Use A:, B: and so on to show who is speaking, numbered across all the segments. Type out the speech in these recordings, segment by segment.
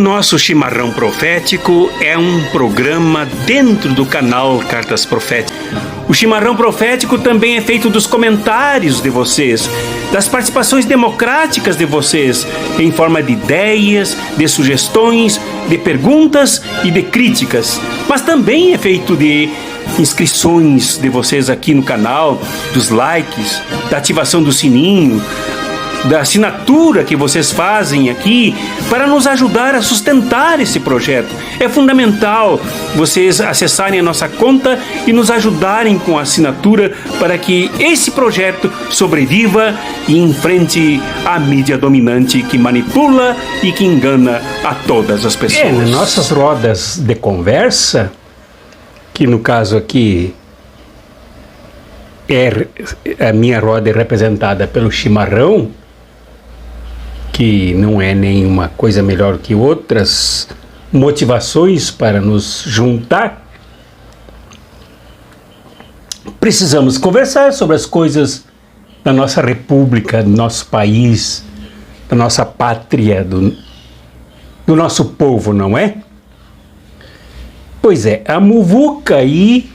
A: nosso Chimarrão Profético é um programa dentro do canal Cartas Proféticas. O Chimarrão Profético também é feito dos comentários de vocês, das participações democráticas de vocês, em forma de ideias, de sugestões, de perguntas e de críticas. Mas também é feito de inscrições de vocês aqui no canal, dos likes, da ativação do sininho, da assinatura que vocês fazem aqui para nos ajudar a sustentar esse projeto. É fundamental vocês acessarem a nossa conta e nos ajudarem com a assinatura para que esse projeto sobreviva e enfrente a mídia dominante que manipula e que engana a todas as pessoas.
B: Nas nossas rodas de conversa, que no caso aqui a minha roda é representada pelo chimarrão, que não é nenhuma coisa melhor que outras motivações para nos juntar, precisamos conversar sobre as coisas da nossa república, do nosso país, da nossa pátria, do nosso povo, não é? Pois é, a muvuca aí,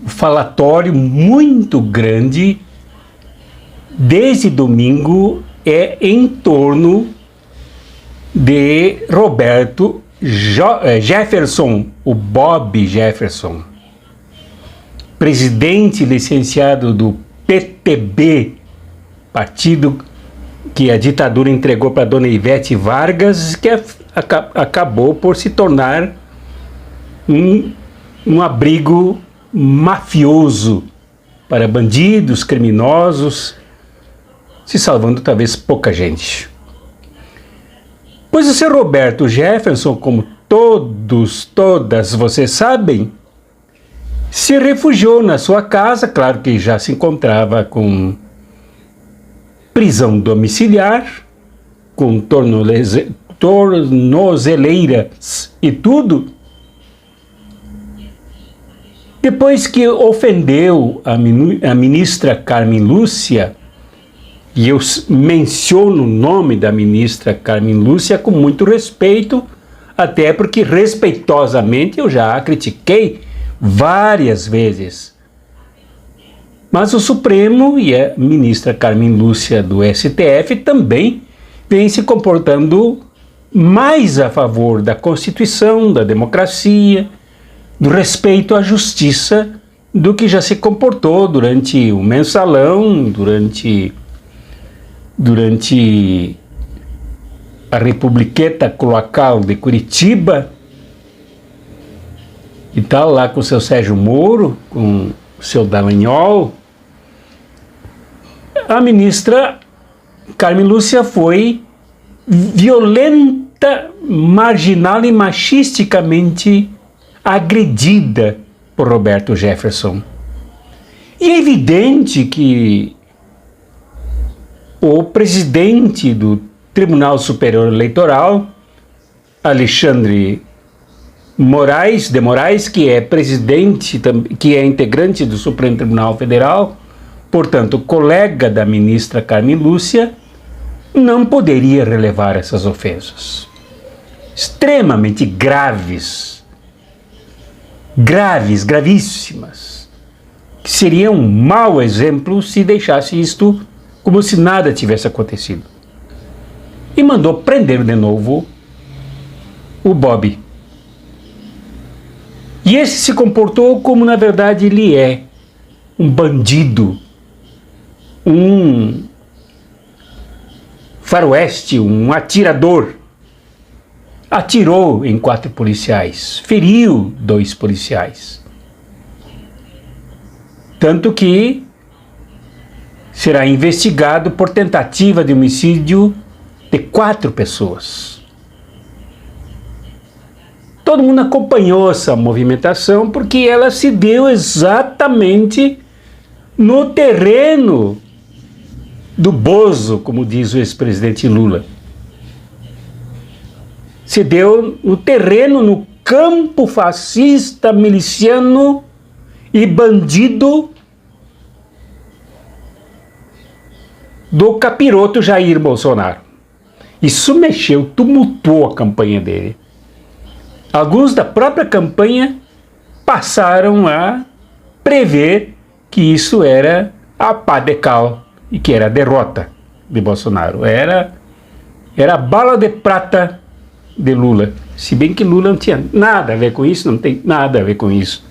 B: o falatório muito grande, desde domingo, é em torno de Roberto Jefferson, o Bob Jefferson, presidente licenciado do PTB, partido que a ditadura entregou para Dona Ivete Vargas, que acabou por se tornar um abrigo mafioso para bandidos, criminosos, se salvando talvez pouca gente. Pois o seu Roberto Jefferson, como todas vocês sabem, se refugiou na sua casa, claro que já se encontrava com prisão domiciliar, com tornozeleiras e tudo, depois que ofendeu a ministra Carmen Lúcia. E eu menciono o nome da ministra Carmen Lúcia com muito respeito, até porque respeitosamente eu já a critiquei várias vezes. Mas o Supremo e a ministra Carmen Lúcia do STF também vêm se comportando mais a favor da Constituição, da democracia, do respeito à justiça, do que já se comportou durante o mensalão, durante a Republiqueta Cloacal de Curitiba e tal, lá com o seu Sérgio Moro, com o seu Dallagnol. A ministra Carmen Lúcia foi violenta, marginal e machisticamente agredida por Roberto Jefferson. E é evidente que o presidente do Tribunal Superior Eleitoral, Alexandre de Moraes, que é presidente, que é integrante do Supremo Tribunal Federal, portanto, colega da ministra Carmen Lúcia, não poderia relevar essas ofensas. Extremamente gravíssimas, que seria um mau exemplo se deixasse isto como se nada tivesse acontecido. E mandou prender de novo o Bob. E esse se comportou como na verdade ele é, um bandido, um faroeste, um atirador. Atirou em 4 policiais, feriu 2 policiais. Tanto que será investigado por tentativa de homicídio de 4 pessoas. Todo mundo acompanhou essa movimentação porque ela se deu exatamente no terreno do Bozo, como diz o ex-presidente Lula. Se deu no terreno, no campo fascista, miliciano e bandido do capiroto Jair Bolsonaro. Isso mexeu, tumultuou a campanha dele. Alguns da própria campanha passaram a prever que isso era a pá de cal e que era a derrota de Bolsonaro. Era a bala de prata de Lula. Se bem que Lula não tinha nada a ver com isso, não tem nada a ver com isso.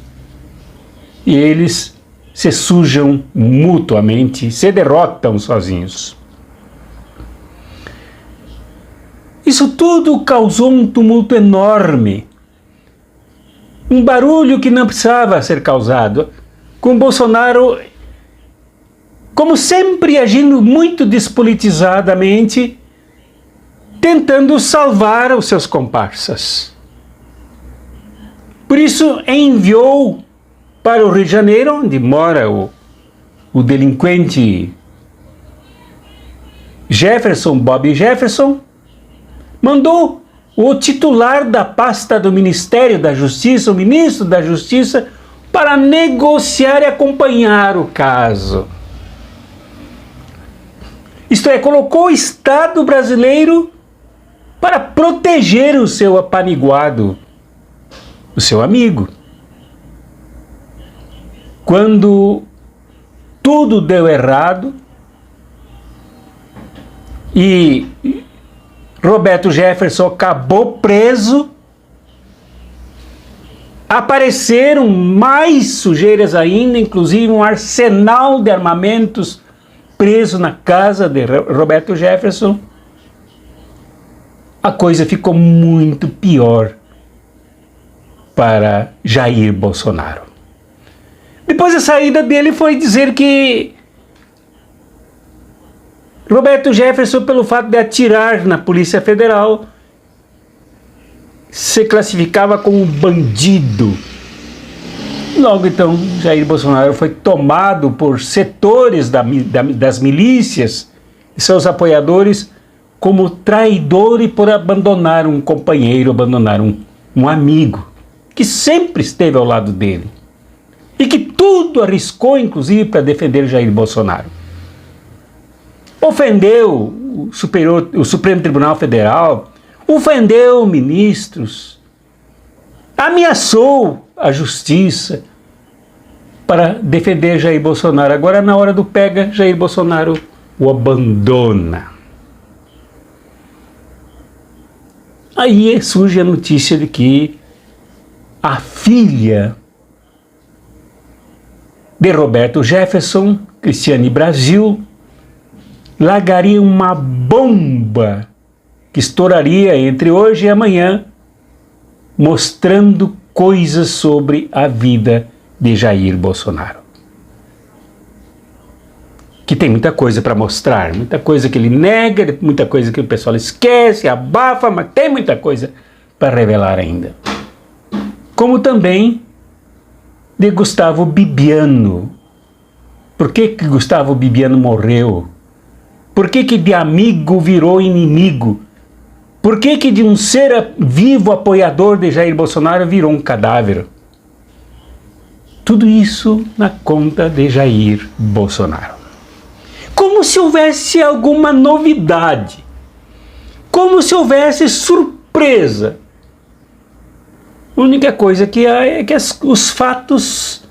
B: E eles se sujam mutuamente, se derrotam sozinhos. Isso tudo causou um tumulto enorme. Um barulho que não precisava ser causado. Com Bolsonaro, como sempre, agindo muito despolitizadamente, tentando salvar os seus comparsas. Por isso, enviou para o Rio de Janeiro, onde mora o delinquente Bob Jefferson, mandou o titular da pasta do Ministério da Justiça, o ministro da Justiça, para negociar e acompanhar o caso. Isto é, colocou o Estado brasileiro para proteger o seu apaniguado, o seu amigo. Quando tudo deu errado e Roberto Jefferson acabou preso, apareceram mais sujeiras ainda, inclusive um arsenal de armamentos preso na casa de Roberto Jefferson. A coisa ficou muito pior para Jair Bolsonaro. Depois a saída dele foi dizer que Roberto Jefferson, pelo fato de atirar na Polícia Federal, se classificava como bandido. Logo então, Jair Bolsonaro foi tomado por setores das milícias e seus apoiadores como traidor e por abandonar um companheiro, abandonar um amigo que sempre esteve ao lado dele e que tudo arriscou, inclusive, para defender Jair Bolsonaro. Ofendeu o Supremo Tribunal Federal, ofendeu ministros, ameaçou a justiça para defender Jair Bolsonaro. Agora, na hora do pega, Jair Bolsonaro o abandona. Aí surge a notícia de que a filha de Roberto Jefferson, Cristiane Brasil, largaria uma bomba que estouraria entre hoje e amanhã, mostrando coisas sobre a vida de Jair Bolsonaro. Que tem muita coisa para mostrar, muita coisa que ele nega, muita coisa que o pessoal esquece, abafa, mas tem muita coisa para revelar ainda. Como também de Gustavo Bibiano. Por que Gustavo Bibiano morreu? Por que de amigo virou inimigo? Por que de um ser vivo apoiador de Jair Bolsonaro virou um cadáver? Tudo isso na conta de Jair Bolsonaro. Como se houvesse alguma novidade. Como se houvesse surpresa. A única coisa que há é que os fatos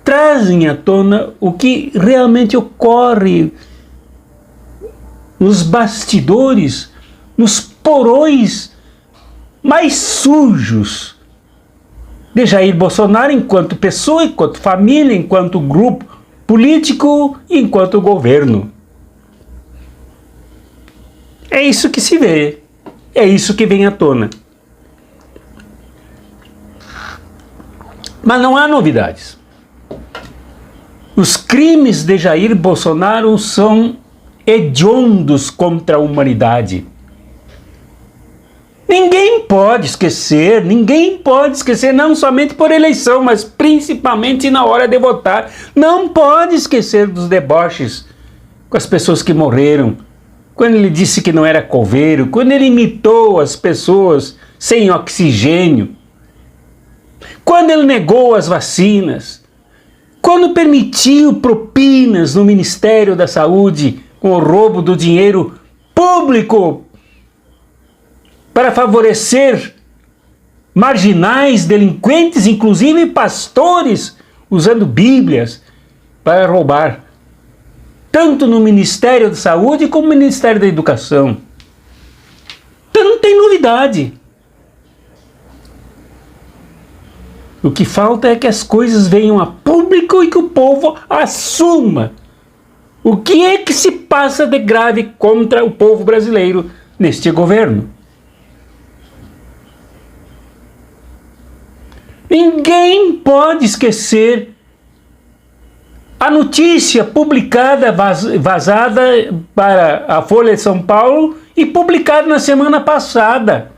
B: trazem à tona o que realmente ocorre nos bastidores, nos porões mais sujos de Jair Bolsonaro enquanto pessoa, enquanto família, enquanto grupo político, enquanto governo. É isso que se vê, é isso que vem à tona. Mas não há novidades. Os crimes de Jair Bolsonaro são hediondos contra a humanidade. Ninguém pode esquecer não somente por eleição, mas principalmente na hora de votar. Não pode esquecer dos deboches com as pessoas que morreram, quando ele disse que não era coveiro, quando ele imitou as pessoas sem oxigênio, quando ele negou as vacinas, quando permitiu propinas no Ministério da Saúde com o roubo do dinheiro público para favorecer marginais, delinquentes, inclusive pastores, usando bíblias para roubar, tanto no Ministério da Saúde como no Ministério da Educação. Então não tem novidade. O que falta é que as coisas venham a público e que o povo assuma o que é que se passa de grave contra o povo brasileiro neste governo. Ninguém pode esquecer a notícia publicada, vazada para a Folha de São Paulo e publicada na semana passada,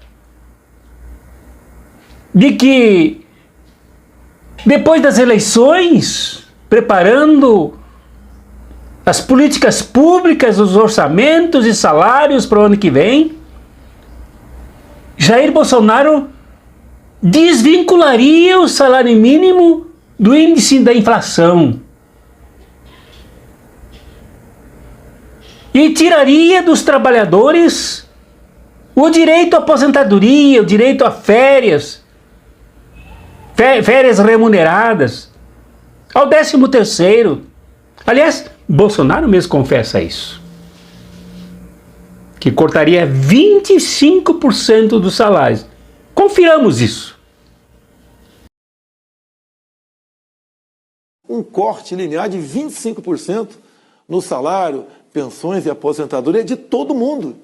B: de que depois das eleições, preparando as políticas públicas, os orçamentos e salários para o ano que vem, Jair Bolsonaro desvincularia o salário mínimo do índice da inflação e tiraria dos trabalhadores o direito à aposentadoria, o direito a férias remuneradas, ao 13º. Aliás, Bolsonaro mesmo confessa isso, que cortaria 25% dos salários. Confiramos isso.
C: Um corte linear de 25% no salário, pensões e aposentadoria de todo mundo.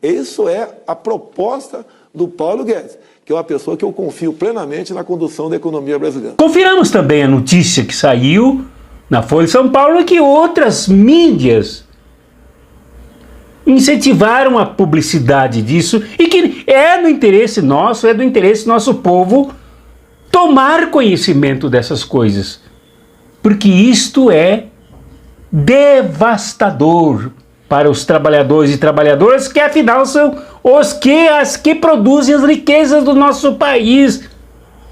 C: Isso é a proposta do Paulo Guedes, que é uma pessoa que eu confio plenamente na condução da economia brasileira.
B: Confiramos também a notícia que saiu na Folha de São Paulo e que outras mídias incentivaram a publicidade disso e que é do interesse nosso, é do interesse do nosso povo tomar conhecimento dessas coisas, porque isto é devastador para os trabalhadores e trabalhadoras, que afinal são as que produzem as riquezas do nosso país.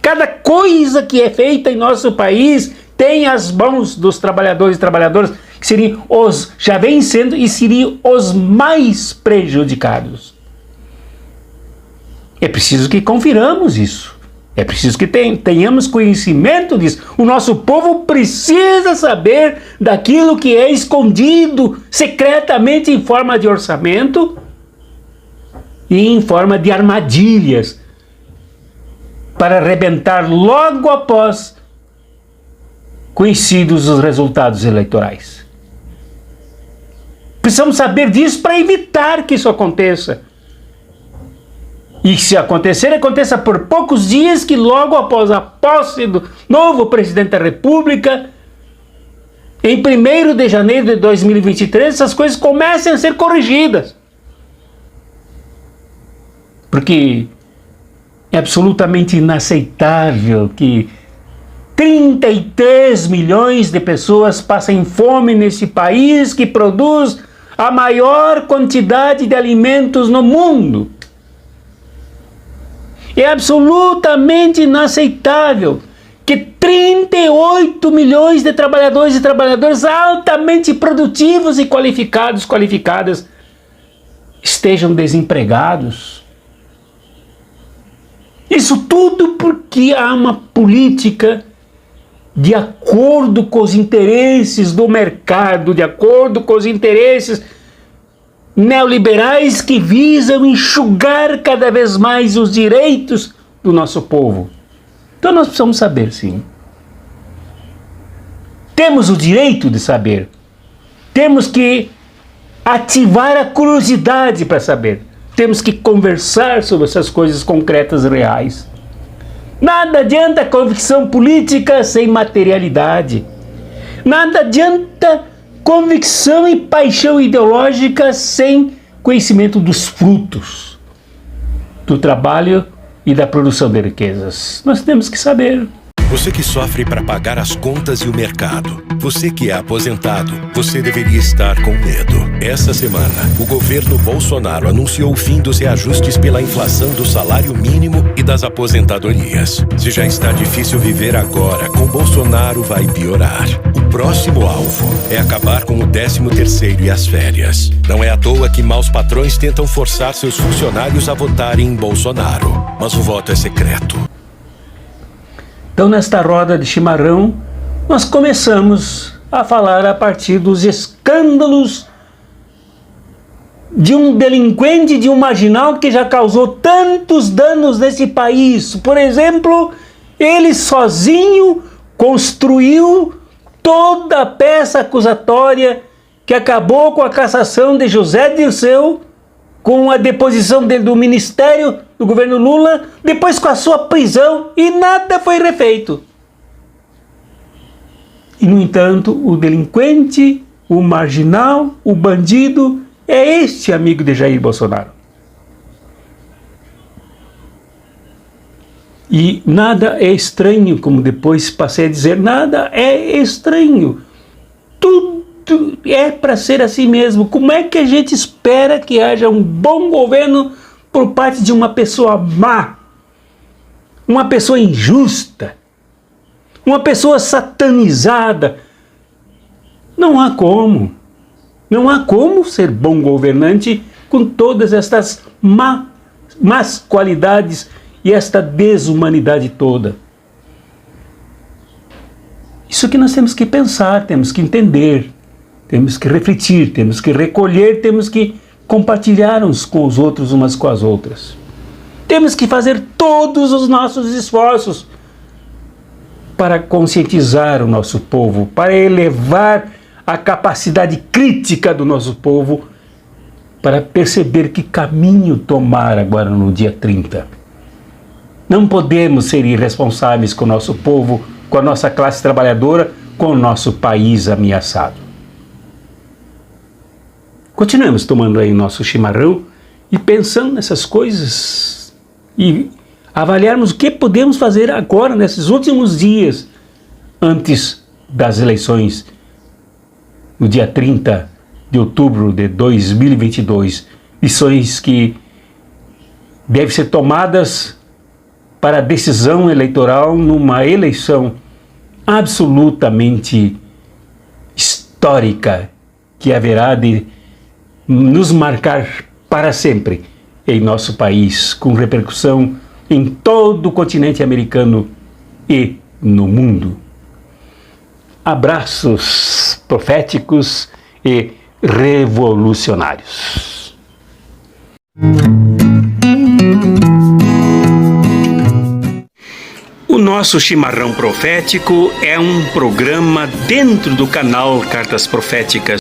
B: Cada coisa que é feita em nosso país tem as mãos dos trabalhadores e trabalhadoras, que seriam já vêm sendo e seriam os mais prejudicados. É preciso que confiramos isso. É preciso que tenhamos conhecimento disso. O nosso povo precisa saber daquilo que é escondido secretamente em forma de orçamento e em forma de armadilhas para arrebentar logo após conhecidos os resultados eleitorais. Precisamos saber disso para evitar que isso aconteça. E se acontecer, aconteça por poucos dias, que logo após a posse do novo presidente da República, em 1º de janeiro de 2023, essas coisas comecem a ser corrigidas. Porque é absolutamente inaceitável que 33 milhões de pessoas passem fome nesse país que produz a maior quantidade de alimentos no mundo. É absolutamente inaceitável que 38 milhões de trabalhadores e trabalhadoras altamente produtivos e qualificadas estejam desempregados. Isso tudo porque há uma política de acordo com os interesses do mercado, de acordo com os interesses neoliberais que visam enxugar cada vez mais os direitos do nosso povo. Então nós precisamos saber, sim. Temos o direito de saber. Temos que ativar a curiosidade para saber. Temos que conversar sobre essas coisas concretas e reais. Nada adianta convicção política sem materialidade. Nada adianta convicção e paixão ideológica sem conhecimento dos frutos do trabalho e da produção de riquezas. Nós temos que saber.
D: Você que sofre para pagar as contas e o mercado. Você que é aposentado. Você deveria estar com medo. Essa semana, o governo Bolsonaro anunciou o fim dos reajustes pela inflação do salário mínimo e das aposentadorias. Se já está difícil viver agora, com Bolsonaro vai piorar. O próximo alvo é acabar com o 13º e as férias. Não é à toa que maus patrões tentam forçar seus funcionários a votarem em Bolsonaro. Mas o voto é secreto.
B: Então, nesta roda de chimarrão, nós começamos a falar a partir dos escândalos de um delinquente, de um marginal que já causou tantos danos nesse país. Por exemplo, ele sozinho construiu toda a peça acusatória que acabou com a cassação de José Dirceu, com a deposição dele do ministério do governo Lula, depois com a sua prisão, e nada foi refeito. E, no entanto, o delinquente, o marginal, o bandido, é este amigo de Jair Bolsonaro. E nada é estranho, como depois passei a dizer, nada é estranho. Tudo é para ser assim mesmo. Como é que a gente espera que haja um bom governo por parte de uma pessoa má, uma pessoa injusta, uma pessoa satanizada? Não há como. Não há como ser bom governante com todas estas más qualidades e esta desumanidade toda. Isso que nós temos que pensar, temos que entender, temos que refletir, temos que recolher, temos que compartilhar uns com os outros, umas com as outras. Temos que fazer todos os nossos esforços para conscientizar o nosso povo, para elevar a capacidade crítica do nosso povo, para perceber que caminho tomar agora no dia 30. Não podemos ser irresponsáveis com o nosso povo, com a nossa classe trabalhadora, com o nosso país ameaçado. Continuemos tomando aí nosso chimarrão e pensando nessas coisas e avaliarmos o que podemos fazer agora, nesses últimos dias, antes das eleições, no dia 30 de outubro de 2022. Lições que devem ser tomadas para a decisão eleitoral numa eleição absolutamente histórica, que haverá de nos marcar para sempre em nosso país, com repercussão em todo o continente americano e no mundo. Abraços proféticos e revolucionários.
A: O nosso Chimarrão Profético é um programa dentro do canal Cartas Proféticas.